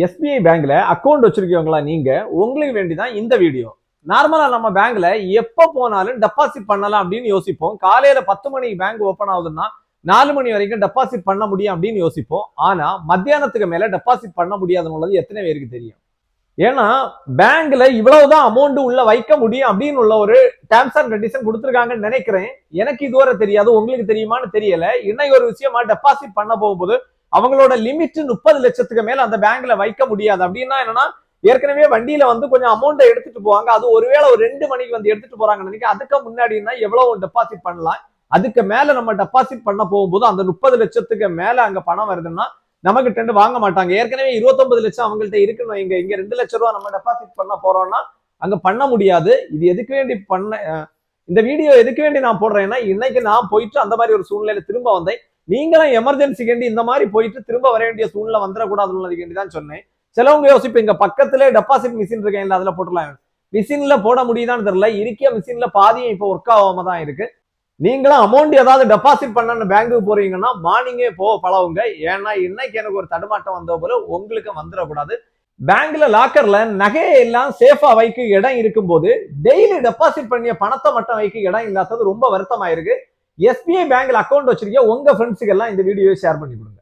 SBI பேங்க்ல account வச்சிருக்கவங்களா நீங்க, உங்களுக்கு வேண்டிதான் இந்த வீடியோ. நார்மலா நம்ம பேங்க்ல எப்ப போனாலும் டெபாசிட் பண்ணலாம் அப்படின்னு யோசிப்போம். காலையில 10 மணிக்கு பேங்க் ஓபன் ஆகுதுன்னா 4 மணி வரைக்கும் டெபாசிட் பண்ண முடியும் அப்படின்னு யோசிப்போம். ஆனா மத்தியானத்துக்கு மேல டெபாசிட் பண்ண முடியாதுன்னு எத்தனை பேருக்கு தெரியும்? ஏன்னா பேங்க்ல இவ்வளவுதான் அமௌண்ட் உள்ள வைக்க முடியும் அப்படின்னு உள்ள ஒரு டேர்ம்ஸ் அண்ட் கண்டிஷன் கொடுத்துருக்காங்கன்னு நினைக்கிறேன். எனக்கு இதுவரை தெரியாது, உங்களுக்கு தெரியுமான்னு தெரியல. இன்னைக்கு ஒரு விஷயமா டெபாசிட் பண்ண போகும்போது அவங்களோட லிமிட் 30 லட்சத்துக்கு மேல அந்த பேங்க்ல வைக்க முடியாது. அப்படின்னா என்னன்னா, ஏற்கனவே வண்டியில வந்து கொஞ்சம் அமௌண்ட் எடுத்துட்டு போவாங்க. அது ஒருவேளை ஒரு 2 மணிக்கு வந்து எடுத்துட்டு போறாங்கன்னு நினைக்கிறேன். அதுக்கு முன்னாடினா எவ்வளவு டெபாசிட் பண்ணலாம். அதுக்கு மேல நம்ம டெபாசிட் பண்ண போகும்போது அந்த 30 லட்சத்துக்கு மேல அங்க பணம் வருதுன்னா நமக்கு டெண்டு வாங்க மாட்டாங்க. ஏற்கனவே 29 லட்சம் அவங்கள்ட்ட இருக்குன்னு இங்க 2 லட்சம் ரூபாய் நம்ம டெபாசிட் பண்ண போறோம்னா அங்க பண்ண முடியாது. இது எதுக்கு வேண்டி இந்த வீடியோ எதுக்கு வேண்டி நான் போடுறேன்னா, இன்னைக்கு நான் போயிட்டு அந்த மாதிரி ஒரு சூழ்நிலையில திரும்ப வந்தேன். நீங்களும் எமர்ஜென்சி வேண்டி இந்த மாதிரி போயிட்டு திரும்ப வர வேண்டிய சூழ்நிலை வந்துடக்கூடாதுன்னு வேண்டி தான் சொன்னேன். சிலவங்க யோசிப்பீங்க, பக்கத்திலே டெபாசிட் மிஷின் இருக்கேன், அதுல போட்டுலாம். மிஷின்ல போட முடியுதான்னு தெரியல. இருக்க மிஷின்ல பாதியும் இப்போ ஒர்க் ஆகாம தான் இருக்கு. நீங்களும் அமௌண்ட் ஏதாவது டெபாசிட் பண்ண பேங்க்குக்கு போறீங்கன்னா மார்னிங்கே பழவுங்க. ஏன்னா இன்னைக்கு எனக்கு ஒரு தடுமாட்டம் வந்த போல உங்களுக்கு வந்துடக்கூடாது. பேங்க்ல லாக்கர்ல நகையை எல்லாம் சேஃபா வைக்க இடம் இருக்கும் போது டெய்லி டெபாசிட் பண்ணிய பணத்தை மட்டும் வைக்க இடம் இல்லாதது ரொம்ப வருத்தமா இருக்கு. எஸ்பிஐ பேங்க்ல அக்கௌண்ட் வச்சிருக்கீங்க உங்க ஃப்ரெண்ட்ஸுக்கு எல்லாம் இந்த வீடியோவை ஷேர் பண்ணி கொடுங்க.